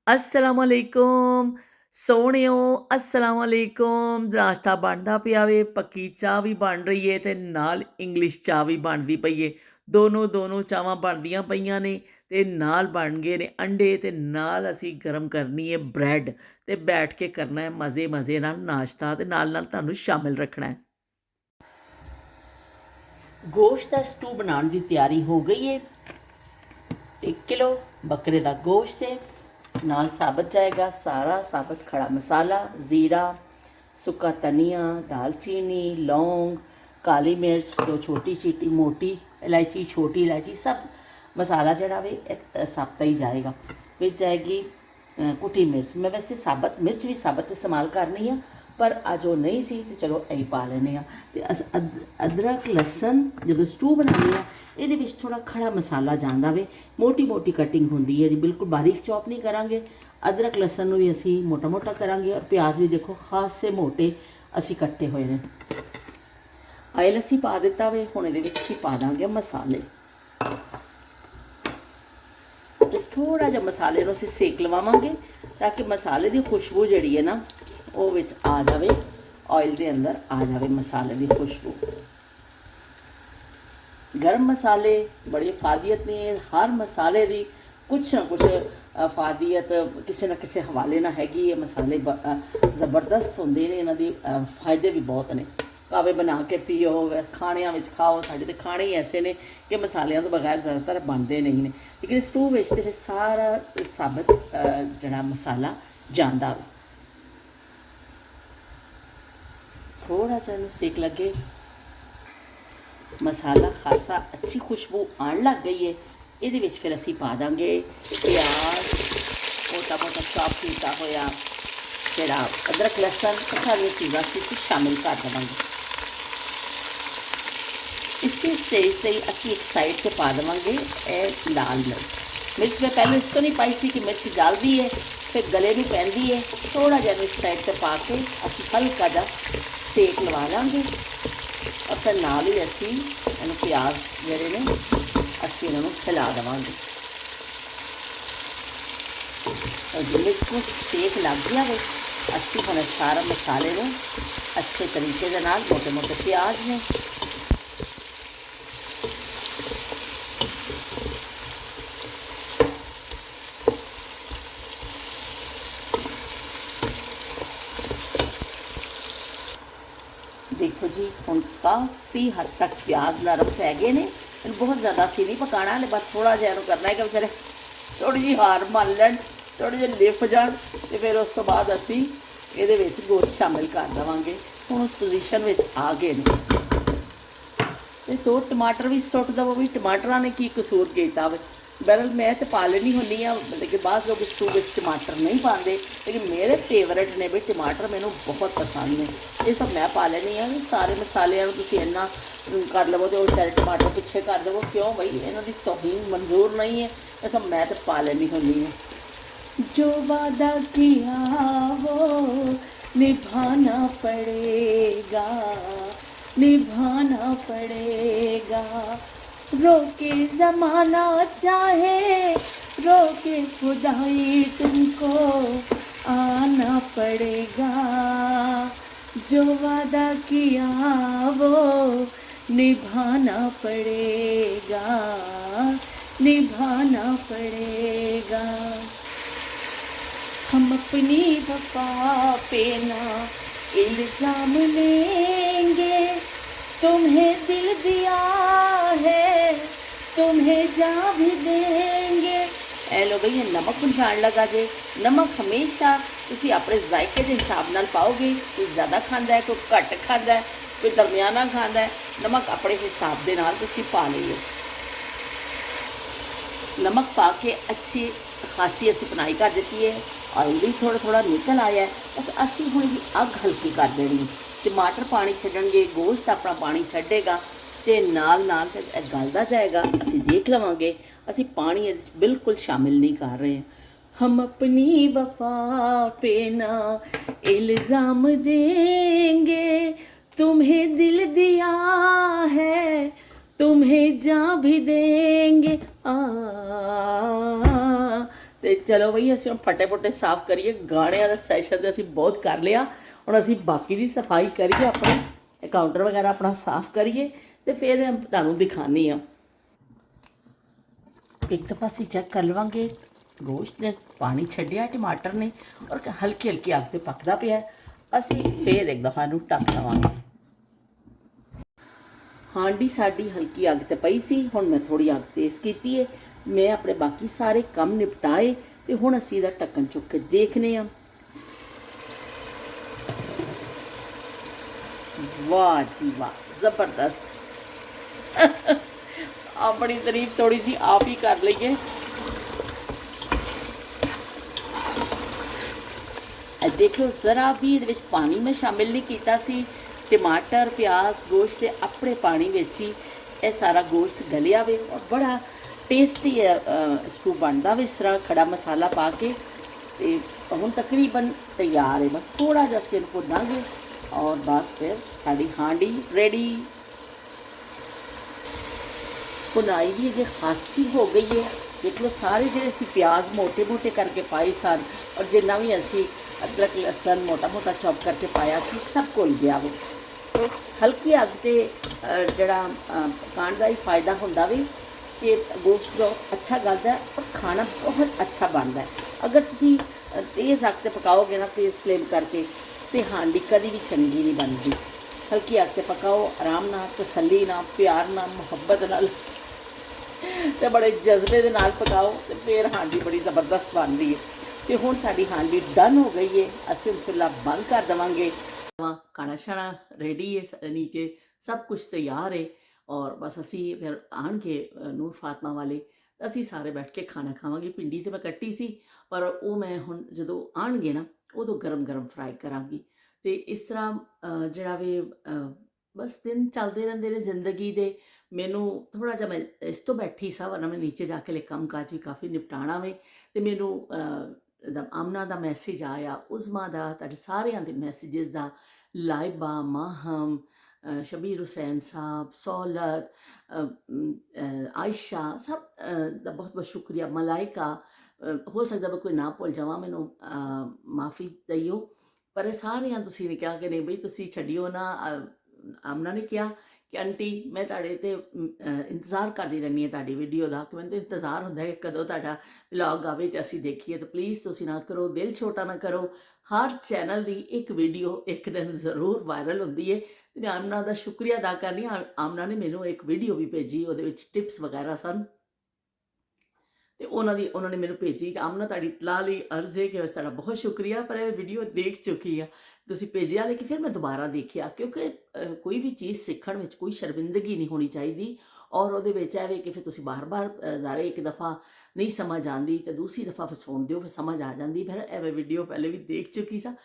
अस्सलामुअलैकुम ਸੋਹਣਿਓ अस्सलामुअलैकुम ਨਾਸ਼ਤਾ ਬਣਦਾ ਪਿਆ ਵੇ ਪੱਕੀ ਚਾਹ ਵੀ ਬਣ ਰਹੀ ਏ ਤੇ ਨਾਲ ਇੰਗਲਿਸ਼ ਚਾਹ ਵੀ ਬਣਦੀ ਪਈ ਏ ਦੋਨੋਂ ਚਾਹਾਂ ਬਣਦੀਆਂ ਪਈਆਂ ਨੇ ਤੇ ਨਾਲ ਬਣ ਗਏ ਨੇ ਅੰਡੇ ਤੇ ਨਾਲ ਅਸੀਂ ਗਰਮ ਕਰਨੀ ਏ ਬ੍ਰੈਡ ਤੇ ਬੈਠ ਕੇ ਕਰਨਾ ਹੈ ਮਜ਼ੇ ਨਾਲ ਨਾਸ਼ਤਾ ਤੇ ਨਾਲ ਤੁਹਾਨੂੰ ਸ਼ਾਮਿਲ ਰੱਖਣਾ ਹੈ ਗੋਸ਼ਤ ਦਾ ਸਟੂ ਬਣਾਉਣ ਦੀ ਤਿਆਰੀ ਹੋ ਗਈ ਏ 1 ਕਿਲੋ ਬੱਕਰੇ ਦਾ ਗੋਸ਼ਤ ਹੈ नाल साबत जाएगा सारा साबत खड़ा मसाला ज़ीरा सुक्का धनिया दालचीनी लौंग काली मिर्च 2 छोटी चीटी मोटी इलायची छोटी इलायची सब मसाला जड़ा वे साबता ही जाएगा फिर जाएगी कुटी मिर्च मैं वैसे साबत मिर्च भी साबत इस्तेमाल करनी है पर अज वो नहीं सी तो चलो यही पा लेने अदरक लसन जो स्टू बनाने ये थोड़ा खड़ा मसाला जाता वे मोटी मोटी कटिंग होंगी है जी बिल्कुल बारीक चॉप नहीं करांगे अदरक लसन भी असी मोटा मोटा करांगे और प्याज भी देखो खासे मोटे असी कट्टे हुए हैं आयल असी पा दिता वे हुण इहदे विच असी पा देंगे मसाले थोड़ा जिहा मसाले नूं असी सेक लवावांगे ताकि मसाले की खुशबू जिहड़ी है ना वो विच आ जाए ऑयल के अंदर आ जाए मसाले की खुशबू गर्म मसाले बड़ी अफादियत नहीं है हर मसाले की कुछ ना कुछ अफादियत किसी न किसी हवाले ना हैगी है मसाले ज़बरदस्त होंगे ने इन्हां दी फायदे भी बहुत ने कावे बना के पीओ खाणियां विच खाओ साडे ते खाने ही ऐसे ने कि मसालियां तो बगैर ज़्यादातर बनते नहीं ने लेकिन स्टू विच ते सारा साबत जिहड़ा मसाला जांदा थोड़ा सा सेक लगे मसाला खासा अच्छी खुशबू आने लग गई है ये फिर असी पा देंगे प्याज मोटा मोटा चॉप किया होया जरा अदरक लसन सारिया चीज़ा असी शामिल कर देंगे इसी स्टेज से ही असी एक साइड से पा देंगे लाल मिर्च मैं पहले इसको नहीं पाई थी कि मिर्च जलती है फिर गले भी पैंदी है थोड़ा जहा इस साइड से पा के असी हल्का जा सेक लवा लेंगे और फिर नाल ही असी इन्हूं प्याज जिहड़े ने असी इन्हों हिला देवांगे और जिले को सेक लग गया वे असी हुण सारा मसाले नूं अच्छे तरीके दे नाल मोटे मोटे प्याज ने देखो जी हम काफ़ी हद तक प्याज नरम पै गए ने बहुत ज़्यादा असी नहीं पकाना है बस थोड़ा जहा करना है कि बेचारे थोड़ी जी हार मान लैन थोड़े जे लिफ जान तो फिर उस तो बाद असी ये गोश्त शामिल कर देवांगे हम उस पोजीशन में आ गए तो टमाटर भी सुट दवो भी टमाटर ने की कसूर किया बहरल मैं तो पा लेनी होनी लेकिन बाद लोग स्टू में टमाटर नहीं पाते लेकिन मेरे फेवरेट ने भी टमाटर मैंने बहुत पसंद ने ये सब मैं पा लेनी हाँ सारे मसाले तुम इन्ना कर लवो तो सारे टमाटर पिछे कर देवो क्यों बई इन्हों की तौहीन मंजूर नहीं है ये सब मैं तो पा लेनी होनी है जो वादा किया वो निभाना पड़ेगा निभाना पड़ेगा रोके ज़माना चाहे रोके खुदाई तुमको आना पड़ेगा जो वादा किया वो निभाना पड़ेगा निभाना पड़ेगा हम अपनी वफा पे ना इल्ज़ाम लेंगे तुम्हें दिल दिया है तुम्हें जा भी देंगे ए लो भई नमक पहुँचाण लगा जे नमक हमेशा तुसी अपने जायके के हिसाब नाल पाओगे कोई ज़्यादा खाता है कोई घट खाता है कोई दरमियाना खाता है नमक अपने हिसाब के नाल तुसी पा लियो नमक पा के अच्छी खासी असी बनाई कर दी है ऑयल भी थोड़ा थोड़ा निकल आया है बस असी हुण जी अग हल्की कर देनी टमाटर पानी छड्डणगे गोश्त अपना पानी छड्डेगा तो नाल नाल गलदा जाएगा असी देख लवांगे असी पानी बिल्कुल शामिल नहीं कर रहे हैं हम अपनी वफा पे ना इल्ज़ाम देंगे तुम्हें दिल दिया है तुम्हें जा भी देंगे ਤੇ ਚਲੋ ਬਈ ਅਸੀਂ ਹੁਣ ਫਟੇ ਫੁੱਟੇ ਸਾਫ਼ ਕਰੀਏ। ਗਾਣਿਆਂ ਦਾ ਸੈਸ਼ਨ ਤੇ ਅਸੀਂ ਬਹੁਤ ਕਰ ਲਿਆ, ਹੁਣ ਅਸੀਂ ਬਾਕੀ ਦੀ ਸਫਾਈ ਕਰੀਏ, ਆਪਣੇ ਕਾਊਂਟਰ ਵਗੈਰਾ ਆਪਣਾ ਸਾਫ਼ ਕਰੀਏ ਤੇ ਫਿਰ ਤੁਹਾਨੂੰ ਦਿਖਾਉਂਦੀ ਹਾਂ। ਇੱਕ ਦਫਾ ਅਸੀਂ ਚੈੱਕ ਕਰ ਲਵਾਂਗੇ ਗੋਸ਼ਤ ਨੇ ਪਾਣੀ ਛੱਡਿਆ, ਟਮਾਟਰ ਨੇ, ਔਰ ਹਲਕੀ ਹਲਕੀ ਅੱਗ ਤੇ ਪੱਕਦਾ ਪਿਆ। ਅਸੀਂ ਫਿਰ ਇੱਕ ਦਫਾ ਇਹਨੂੰ ਢੱਕ ਲਵਾਂਗੇ। ਹਾਂਡੀ ਸਾਡੀ ਹਲਕੀ ਅੱਗ ਤੇ ਪਈ ਸੀ, ਹੁਣ ਮੈਂ ਥੋੜੀ ਅੱਗ ਤੇਜ਼ ਕੀਤੀ ਹੈ। ਮੈਂ ਆਪਣੇ ਬਾਕੀ ਸਾਰੇ ਕੰਮ ਨਿਪਟਾਏ ਤੇ ਹੁਣ ਅਸੀਂ ਇਹਦਾ ਢੱਕਣ ਚੁੱਕ ਕੇ ਦੇਖਨੇ ਆ। ਵਾਹ ਜੀ ਵਾਹ, ਜ਼ਬਰਦਸਤ। ਆਪਣੀ ਤਾਰੀਫ ਥੋੜੀ ਜੀ ਆਪ ਹੀ ਕਰ ਲਈਏ। देख लो ज़रा भी ये पानी में शामिल नहीं किया सी। टमाटर प्याज गोश्त से अपने पानी में ही ये सारा गोश्त गलिया वे और बड़ा टेस्टी स्टू बनता वे इस तरह खड़ा मसाला पा के। तो हम तकरीबन तैयार है, बस थोड़ा जहा असीं भुनांगे और बस फिर साड़ी हांडी रेडी। भुनाई भी अगे खासी हो गई है। देख लो सारे जो असी प्याज मोटे मोटे करके पाए सन और जिन्ना भी असी अदरक लसन मोटा मोटा चॉप करके पाया सी सब घुल गया वे। तो हल्की अग से जड़ा पकाने का ही फायदा होंदा वे कि गोश्त बहुत अच्छा गलता है और खाना बहुत अच्छा बनता है। अगर तुसी तेज़ अग से पकाओगे ना, तेज़ फ्लेम करके, तो हांडी कभी भी चंगी नहीं बनती। हल्की अग से पकाओ, आराम नाल, तसल्ली नाल, प्यार नाल, मुहब्बत नाल तो बड़े जज्बे के नाल पकाओ तो फिर हांडी बड़ी ज़बरदस्त बन रही है। तो हुण साडी हांडी डन हो गई है। असीं हुण चुल्हा बंद कर देवांगे। खाना शाना रेडी है, नीचे सब कुछ तैयार है और बस असी फिर आन के नूर फातमा वाले असी सारे बैठ के खाना खावांगे। भिंडी तो मैं कट्टी सी पर वो मैं हुण जदों आउणगे ना उदों गरम गरम फ्राई करांगी। तो इस तरह जिहड़ा वे बस दिन चलते रहंदे ने जिंदगी दे। मैनू थोड़ा जा मैं इस तो बैठी सा, वरना मैं नीचे जाके ले कम काज भी काफ़ी निपटाना वे। तो मैनू आमना का मैसेज आया, उज़मा का, तुहाडे सारियां दे मैसेजेस का, लाइबा माहम, शबीर हुसैन साहब, सौलत, आयशा, सब दा बहुत बहुत शुक्रिया। मलाइका, हो सकता मैं कोई ना भुल जावां, मैनू माफ़ी दईओ। पर सारियां तुसीं ने कहा कि नहीं बई तुसीं छड्डिओ ना। आमना ने कहा कि आंटी मैं तुहाडे ते इंतज़ार करती रहनी है तुहाडी वीडियो का, कि मैनूं तो इंतज़ार होंदा है कदों तुहाडा व्लॉग आवे तो असीं देखिए। तो प्लीज़ तुसीं ना करो, दिल छोटा ना करो। हर चैनल की एक वीडियो एक दिन जरूर वायरल होंदी है। ते मैं आमना का शुक्रिया अदा करनी। आमना ने मैनूं एक वीडियो भी भेजी, उहदे विच टिप्स वगैरह सन तो उन्होंने मैंने भेजी। आमना तुहाडी इतलाह लई अर्ज़ है कि बस तुहाडा बहुत शुक्रिया, पर यह वीडियो देख चुकी है तुसीं भेजिया, लेकिन फिर मैं दोबारा देखिया क्योंकि कोई भी चीज़ सीखण विच कोई शर्मिंदगी नहीं होनी चाहिए। और उहदे विच है कि फिर तुसीं बार बार ज़ारे एक दफ़ा नहीं समझ आती तो दूसरी दफ़ा फिर सुन दिओ, फिर समझ आ जाती। फिर मैं वीडियो पहले भी देख चुकी सा।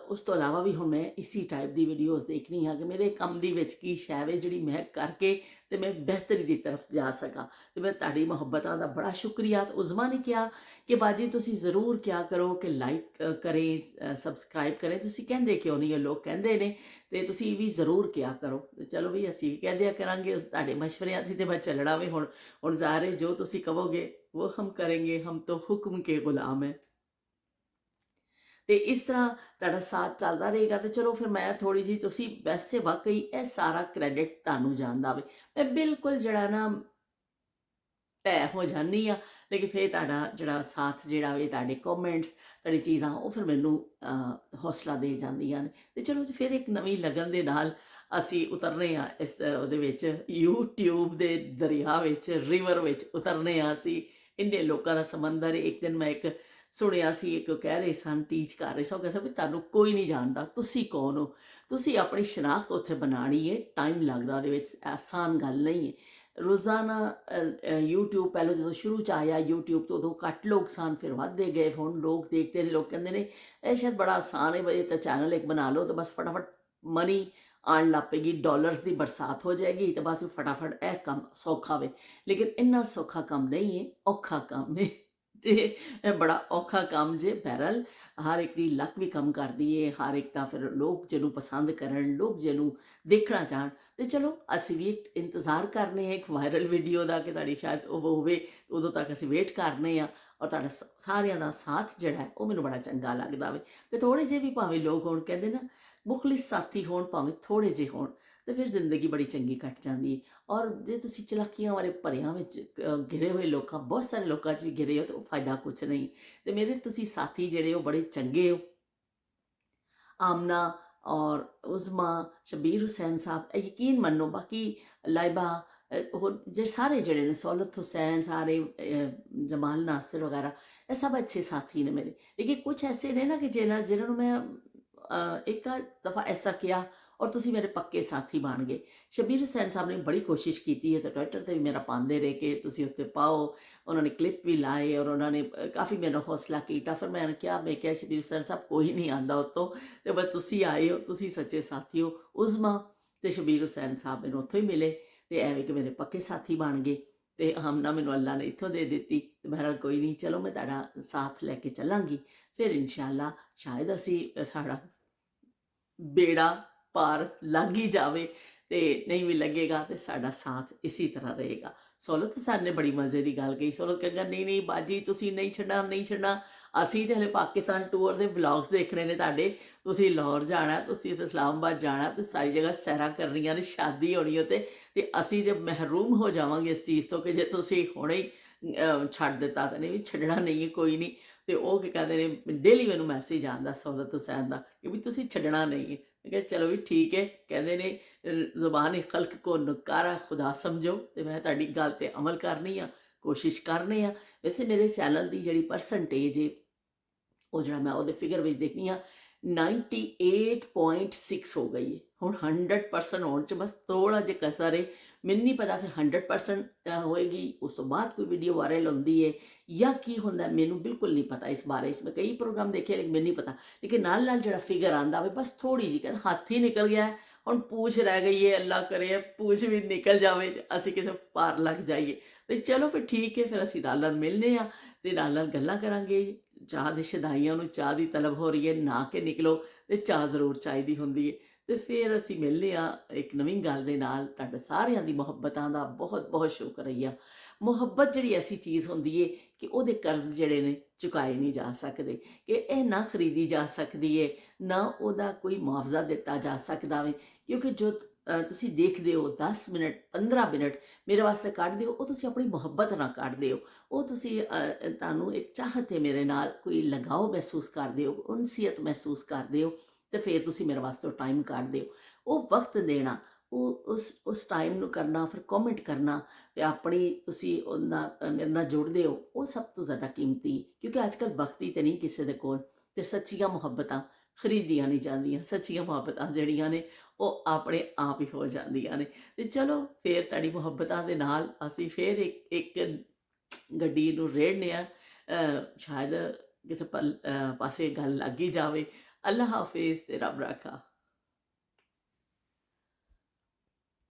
उस तो अलावा भी हुण मैं इसी टाइप की वीडियोज़ देखनी है कि मेरे काम दी विच की शै वे जिहड़ी मैं करके तो मैं बेहतरी की तरफ जा सकां। तो मैं तुहाडी मुहब्बतां दा बड़ा शुक्रिया। तो उज़मा ने कहा कि बाजी तुसीं ज़रूर क्या करो कि लाइक करें, सबसक्राइब करें। तुसीं कहंदे क्यों नहीं, लोग कहंदे ने तो तुसीं भी ज़रूर क्या करो। तो चलो भी असीं भी कह दिया करांगे, तुहाडे मशवरियां ते तो मैं चलना वे। हुण ज़ाहिर है जो तुसीं कहोगे वो हम करेंगे, हम तो हुक्म के गुलाम हैं। तो इस तरह तुहाडा साथ चलता रहेगा। तो चलो फिर मैं थोड़ी जी, तुसीं वैसे वाकई यह सारा क्रेडिट तुहानूं जांदा वे। मैं बिल्कुल जिहड़ा ना तय हो जानी हाँ, लेकिन फिर तुहाडा जिहड़ा साथ जिहड़ा वे, तुहाडे कॉमेंट्स, तुहाडी चीज़ां वो फिर मैनूं हौसला दे जांदियां ने। ते चलो जी फिर एक नवीं लगन दे नाल असीं उतरने आ इस उहदे विच यूट्यूब दे दरिया विच, रिवर विच उतरने आ असीं। इन्ने लोकां दा समंदर। एक दिन मैं एक सुनिया सी, एक कह रहे सन, टीच कर रहे सन, कह भी तुहानूं कोई नहीं जानदा, तुसीं कौन हो। तुसीं अपनी शनाख्त उत्थे बनानी है, टाइम लगदा उहदे विच, आसान गल नहीं है। रोज़ाना यूट्यूब पहले जो शुरू च आया यूट्यूब तो उदों घट लोग सन, फिर वधदे गए। हुण लोग देखते हैं, लोग कहते हैं ये शायद बड़ा आसान है, भाई तो चैनल एक बना लो तो बस फटाफट मनी आन लग पेगी, डॉलर्स की बरसात हो जाएगी तो बस फटाफट यह काम सौखा वे। लेकिन इन्ना सौखा काम नहीं है, औखा काम है। तो बड़ा औखा काम जे। बहरहाल हर एक की लक भी कम करती है, हर एक का फिर लोग जिन्हों पसंद करन, लोग जिन्हों देखना चाहन। तो चलो असी भी इंतज़ार करने एक वायरल वीडियो का कि तुहाडी शायद वो होवे, उदों तक असी वेट करने। ਔਰ ਤੁਹਾਡਾ ਸਾਰਿਆਂ ਦਾ ਸਾਥ ਜਿਹੜਾ ਹੈ ਉਹ ਮੈਨੂੰ ਬੜਾ ਚੰਗਾ ਲੱਗਦਾ ਵੇ। ਤੇ ਥੋੜ੍ਹੇ ਜਿਹੇ ਵੀ ਭਾਵੇਂ ਲੋਕ ਹੋਣ, ਕਹਿੰਦੇ ਨਾ ਮੁਖਲਿਸ ਸਾਥੀ ਹੋਣ ਭਾਵੇਂ ਥੋੜ੍ਹੇ ਜਿਹੇ ਹੋਣ, ਤੇ ਫਿਰ ਜ਼ਿੰਦਗੀ ਬੜੀ ਚੰਗੀ ਕੱਟ ਜਾਂਦੀ ਹੈ। ਔਰ ਜੇ ਤੁਸੀਂ ਚਲਾਕੀਆਂ ਵਾਲੇ ਭਰਿਆਂ ਵਿੱਚ ਘਿਰੇ ਹੋਏ ਲੋਕਾਂ, ਬਹੁਤ ਸਾਰੇ ਲੋਕਾਂ 'ਚ ਵੀ ਘਿਰੇ ਹੋ, ਤਾਂ ਉਹ ਫਾਇਦਾ ਕੁਛ ਨਹੀਂ। ਤੇ ਮੇਰੇ ਤੁਸੀਂ ਸਾਥੀ ਜਿਹੜੇ ਉਹ ਬੜੇ ਚੰਗੇ ਹੋ। आमना और उज़मा, शबीर हुसैन साहब, यकीन मनो बाकी लाइबा होर जे सारे जड़े ने, सहूलत हुसैन, सारे जमाल नासिर वगैरह, ये सब अच्छे साथी ने मेरे। लेकिन कुछ ऐसे ने ना कि जिन्होंने मैं एक दफ़ा ऐसा किया और तुसी मेरे पक्के साथी बन गए। शबीर हुसैन साहब ने बड़ी कोशिश की है, तो ट्विटर पर भी मेरा पाते रहे कि तुसी उत्ते पाओ, उन्होंने क्लिप भी लाए और उन्होंने काफ़ी मेरा हौसला किया। फिर मैंने क्या, मैं क्या शबीर हुसैन साहब कोई नहीं आता उत्तों, तो बस तुसी आए हो, तुसी सच्चे साथी हो। उज़मा ते शबीर हुसैन साहब मैंने उत्थों ही मिले, तो एवं कि मेरे पक्के साथी बन गए। तो आमना मैनू अल्लाह ने इत्थों दे दी। तो बहरहाल कोई नहीं, चलो मैं तुहाडा साथ लैके चलांगी, फिर इंशाअल्लाह शायद असी साडा बेड़ा पार लग ही जावे, तो नहीं भी लगेगा तो साडा साथ इसी तरह रहेगा। सहूलत सर ने बड़ी मज़े की गल कही। सहूलत कहगा नहीं नहीं बाजी तुसी नहीं छड्डना, नहीं छड्डना, असी तो हले पाकिस्तान टूर के व्लॉग्स देखने ने तुहाडे, तुसी लाहौर जाना, तुसी इस्लामाबाद जाना, तो सारी जगह सैरां करनियां ने, शादी होनी हो, तो असी तो महरूम हो जावांगे इस चीज़ तो कि जे तुसी हुणे ही छड्ड दिता। तो नहीं भी छड्डना नहीं है, कोई नहीं। तो वह क्या कहते हैं, डेली मैनू मैसेज आता सहूलत हुसैन का कि भी तुसी छड्डना नहीं है। मैं कहा चलो भी ठीक है, कहते ने ज़ुबान खल्क को नकारा खुदा समझो, तो मैं तुहाडी गल ते अमल करनी आ, कोशिश करने आ। वैसे मेरे चैनल की जी परसेंटेज है वो जो मैं वो फिगर में देखनी हाँ 98.6 हो गई है। हुण 100% होने च बस थोड़ा जिहा कसर है। मैनूं नहीं पता फिर 100% होएगी, उस तो बाद कोई वीडियो वायरल होंदी है या की होंदा, मैनूं बिल्कुल नहीं पता इस बारे। मैं कई प्रोग्राम देखे लेकिन मैनूं नहीं पता। लेकिन नाल नाल जिहड़ा फिगर आंदा वे बस थोड़ी जी, कहते हाथ ही निकल गया है, हुण पूछ रह गई है, अल्लाह करे पूछ भी निकल जाए, असीं किसे पार लग जाइए। तो चलो फिर ठीक है, फिर असीं नाल मिलने आ ते नाल गल्लां करांगे। चाह दे शदाइयां नूं चाह दी तलब हो रही है, ना के निकलो तो चाह जरूर चाहिदी हुंदी है। तो फिर असीं मिलने आ एक नवीं गल दे नाल। तुहाडे सारिआं दी मुहब्बतां दा बहुत बहुत शुक्रिया। मुहब्बत जिहड़ी ऐसी चीज़ हुंदी है कि उहदे कर्ज जिहड़े ने चुकाए नहीं जा सकदे, कि इह ना खरीदी जा सकदी है, ना उहदा कोई मुआवजा दिता जा सकदा वे। क्योंकि जो तुसीं देखदे हो 10 मिनट 15 मिनट मेरे वास्ते कढदे हो, ਉਹ ਤੁਸੀਂ ਆਪਣੀ ਮੁਹੱਬਤ ਨਾਲ ਕੱਢਦੇ ਹੋ। ਉਹ ਤੁਸੀਂ ਤੁਹਾਨੂੰ ਇੱਕ ਚਾਹਤ ਹੈ ਮੇਰੇ ਨਾਲ, ਕੋਈ ਲਗਾਓ ਮਹਿਸੂਸ ਕਰਦੇ ਹੋ, ਉਨਸੀਅਤ ਮਹਿਸੂਸ ਕਰਦੇ ਹੋ, ਤੇ ਫਿਰ ਤੁਸੀਂ ਮੇਰੇ ਵਾਸਤੇ ਟਾਈਮ ਕੱਢਦੇ ਹੋ। ਉਹ ਵਕਤ ਦੇਣਾ, ਉਹ ਉਸ ਟਾਈਮ ਨੂੰ ਕਰਨਾ, ਫਿਰ ਕਮੈਂਟ ਕਰਨਾ, ਤੇ ਆਪਣੀ ਤੁਸੀਂ ਉਹਦਾ ਮੇਰੇ ਨਾਲ ਜੁੜਦੇ ਹੋ, ਉਹ ਸਭ ਤੋਂ ਜ਼ਿਆਦਾ ਕੀਮਤੀ। ਕਿਉਂਕਿ ਅੱਜ ਕੱਲ੍ਹ ਵਕਤ ਹੀ ਤਾਂ ਨਹੀਂ ਕਿਸੇ ਦੇ ਕੋਲ, ਤੇ ਸੱਚੀਆਂ ਮੁਹੱਬਤਾਂ ਖਰੀਦੀਆਂ ਨਹੀਂ ਜਾਂਦੀਆਂ। ਸੱਚੀਆਂ ਮੁਹੱਬਤਾਂ ਜਿਹੜੀਆਂ ਨੇ ਉਹ ਆਪਣੇ ਆਪ ਹੀ ਹੋ ਜਾਂਦੀਆਂ ਨੇ। ਤੇ ਚਲੋ ਫਿਰ ਤੁਹਾਡੀ ਮੁਹੱਬਤਾਂ ਦੇ ਨਾਲ ਅਸੀਂ ਫਿਰ ਇੱਕ ਗੱਡੀ ਨੂੰ ਰੇੜਨੇ ਆ। ਸ਼ਾਇਦ ਕਿਸੇ ਪਾਸੇ ਗੱਲ ਲੱਗ ਹੀ ਜਾਵੇ। ਅੱਲਾ ਹਾਫਿਜ਼ ਤੇ ਰੱਬ ਰਾਖਾ।